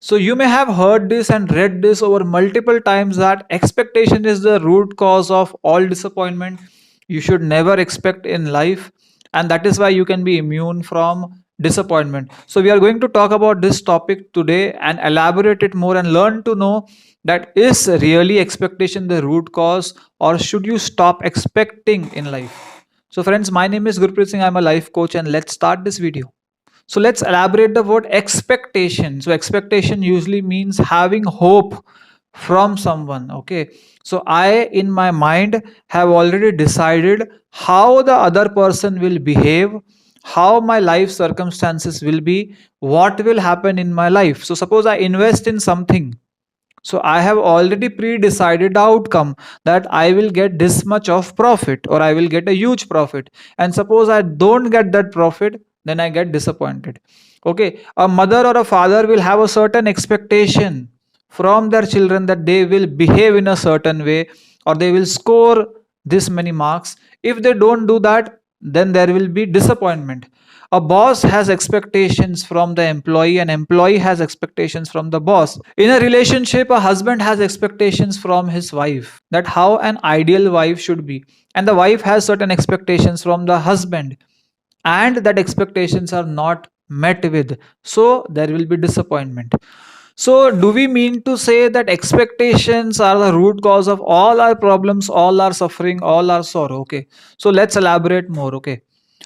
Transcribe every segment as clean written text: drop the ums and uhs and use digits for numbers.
So you may have heard this and read this over multiple times that expectation is the root cause of all disappointment. You should never expect in life, and that is why you can be immune from disappointment. So we are going to talk about this topic today and elaborate it more and learn to know that is really expectation the root cause, or should you stop expecting in life. So friends, my name is Gurpreet Singh. I'm a life coach, and let's start this video. So let's elaborate the word expectation. So expectation usually means having hope from someone. Okay. So I, in my mind, have already decided how the other person will behave, how my life circumstances will be, what will happen in my life. So suppose I invest in something. So I have already pre-decided the outcome that I will get this much of profit or I will get a huge profit. And suppose I don't get that profit, then I get disappointed. Okay, a mother or a father will have a certain expectation from their children that they will behave in a certain way or they will score this many marks. If they don't do that, then there will be disappointment. A boss has expectations from the employee, and employee has expectations from the boss. In a relationship, a husband has expectations from his wife, that how an ideal wife should be, and the wife has certain expectations from the husband, and that expectations are not met with, so there will be disappointment. So do we mean to say that expectations are the root cause of all our problems, all our suffering, all our sorrow? Okay, so let's elaborate more. Okay,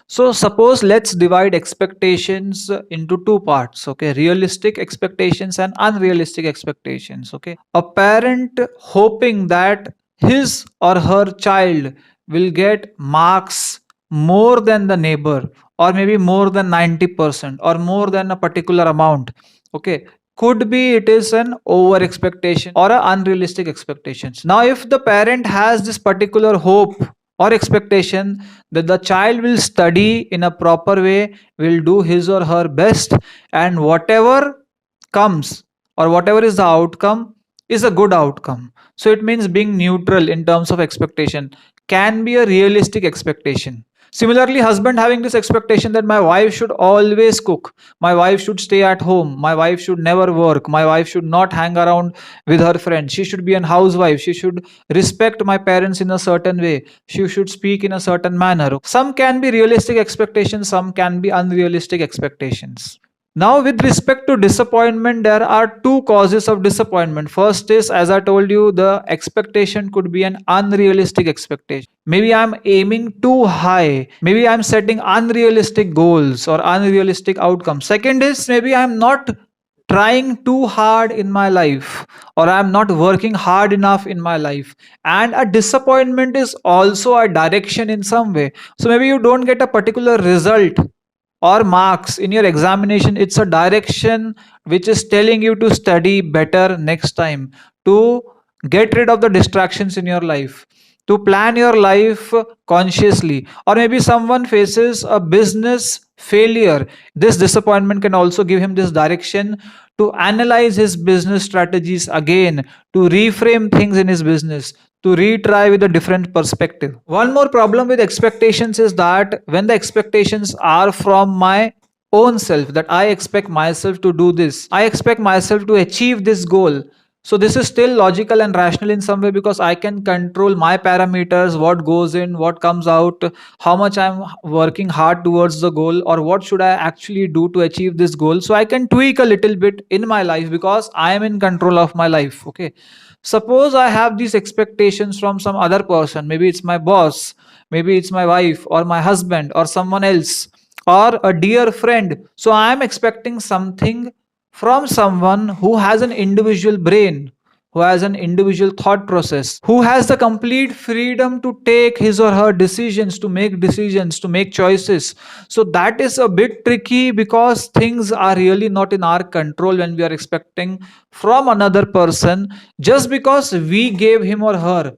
so suppose let's divide expectations into two parts. Okay, realistic expectations and unrealistic expectations. Okay, a parent hoping that his or her child will get marks more than the neighbor, or maybe more than 90% or more than a particular amount. Okay, could be it is an over expectation or a unrealistic expectations. Now if the parent has this particular hope or expectation that the child will study in a proper way, will do his or her best, and whatever comes or whatever is the outcome is a good outcome. So it means being neutral in terms of expectation can be a realistic expectation. Similarly, husband having this expectation that my wife should always cook, my wife should stay at home, my wife should never work, my wife should not hang around with her friends, she should be an housewife, she should respect my parents in a certain way, she should speak in a certain manner. Some can be realistic expectations, some can be unrealistic expectations. Now, with respect to disappointment, there are two causes of disappointment. First is, as I told you, the expectation could be an unrealistic expectation. Maybe I'm aiming too high. Maybe I'm setting unrealistic goals or unrealistic outcomes. Second is, maybe I'm not trying too hard in my life, or I'm not working hard enough in my life. And a disappointment is also a direction in some way. So maybe you don't get a particular result or marks in your examination. It's a direction which is telling you to study better next time, to get rid of the distractions in your life, to plan your life consciously. Or maybe someone faces a business failure. This disappointment can also give him this direction to analyze his business strategies again, to reframe things in his business, to retry with a different perspective. One more problem with expectations is that when the expectations are from my own self, that I expect myself to do this, I expect myself to achieve this goal. So this is still logical and rational in some way, because I can control my parameters, what goes in, what comes out, how much I'm working hard towards the goal, or what should I actually do to achieve this goal. So I can tweak a little bit in my life because I am in control of my life. Okay, suppose I have these expectations from some other person, maybe it's my boss, maybe it's my wife or my husband or someone else, or a dear friend. So I am expecting something from someone who has an individual brain, who has an individual thought process, who has the complete freedom to take his or her decisions, to make choices. So that is a bit tricky, because things are really not in our control when we are expecting from another person just because we gave him or her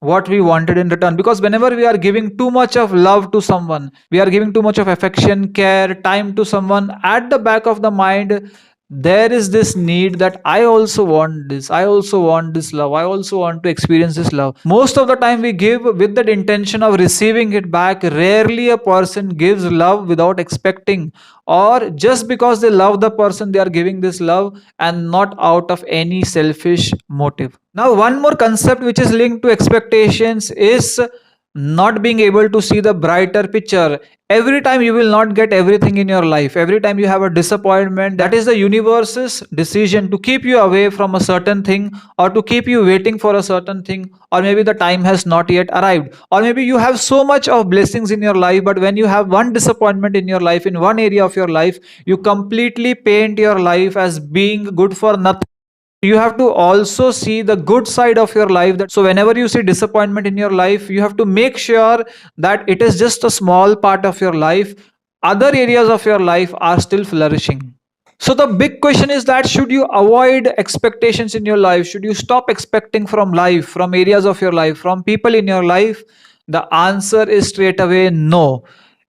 what we wanted in return. Because whenever we are giving too much of love to someone, we are giving too much of affection, care, time to someone, at the back of the mind there is this need that I also want this, I also want this love, I also want to experience this love. Most of the time we give with that intention of receiving it back. Rarely a person gives love without expecting, or just because they love the person they are giving this love, and not out of any selfish motive. Now one more concept which is linked to expectations is not being able to see the brighter picture. Every time you will not get everything in your life, every time you have a disappointment, that is the universe's decision to keep you away from a certain thing, or to keep you waiting for a certain thing, or maybe the time has not yet arrived, or maybe you have so much of blessings in your life, but when you have one disappointment in your life, in one area of your life, you completely paint your life as being good for nothing. You have to also see the good side of your life. That so whenever you see disappointment in your life, you have to make sure that it is just a small part of your life. Other areas of your life are still flourishing. So the big question is that should you avoid expectations in your life? Should you stop expecting from life, from areas of your life, from people in your life? The answer is straight away no.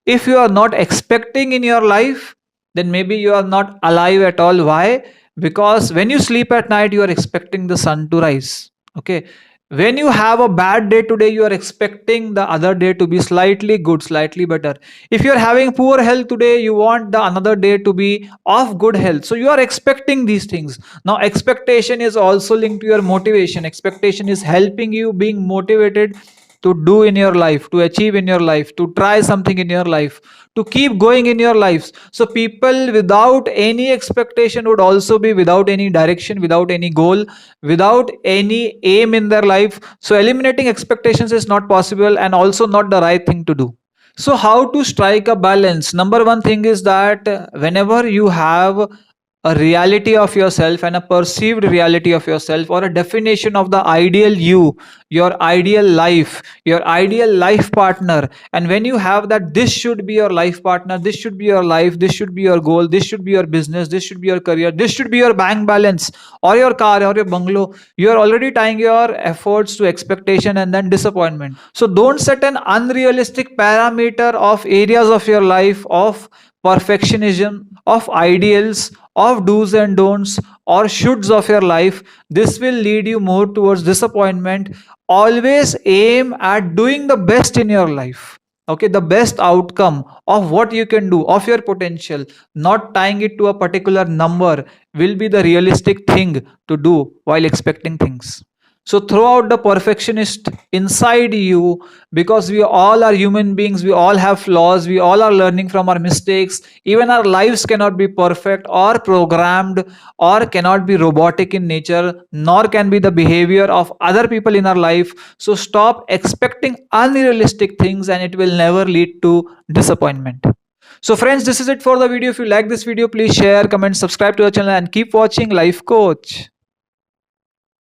If you are not expecting in your life, then maybe you are not alive at all. Why? Because when you sleep at night, you are expecting the sun to rise. Okay. When you have a bad day today, you are expecting the other day to be slightly good, slightly better. If you are having poor health today, you want the another day to be of good health. So you are expecting these things. Now expectation is also linked to your motivation. Expectation is helping you being motivated to do in your life, to achieve in your life, to try something in your life, to keep going in your lives. So people without any expectation would also be without any direction, without any goal, without any aim in their life. So eliminating expectations is not possible, and also not the right thing to do. So how to strike a balance? Number one thing is that whenever you have a reality of yourself, and a perceived reality of yourself, or a definition of the ideal you, your ideal life, your ideal life partner, and when you have that this should be your life partner, this should be your life, this should be your goal, this should be your business, this should be your career, this should be your bank balance, or your car, or your bungalow, you are already tying your efforts to expectation and then disappointment. So don't set an unrealistic parameter of areas of your life, of perfectionism, of ideals, of do's and don'ts, or shoulds of your life. This will lead you more towards disappointment. Always aim at doing the best in your life. Okay, the best outcome of what you can do, of your potential, not tying it to a particular number, will be the realistic thing to do while expecting things. So throw out the perfectionist inside you, because we all are human beings, we all have flaws, we all are learning from our mistakes. Even our lives cannot be perfect or programmed, or cannot be robotic in nature, nor can be the behavior of other people in our life. So stop expecting unrealistic things, and it will never lead to disappointment. So friends, this is it for the video. If you like this video, please share, comment, subscribe to our channel, and keep watching Life Coach.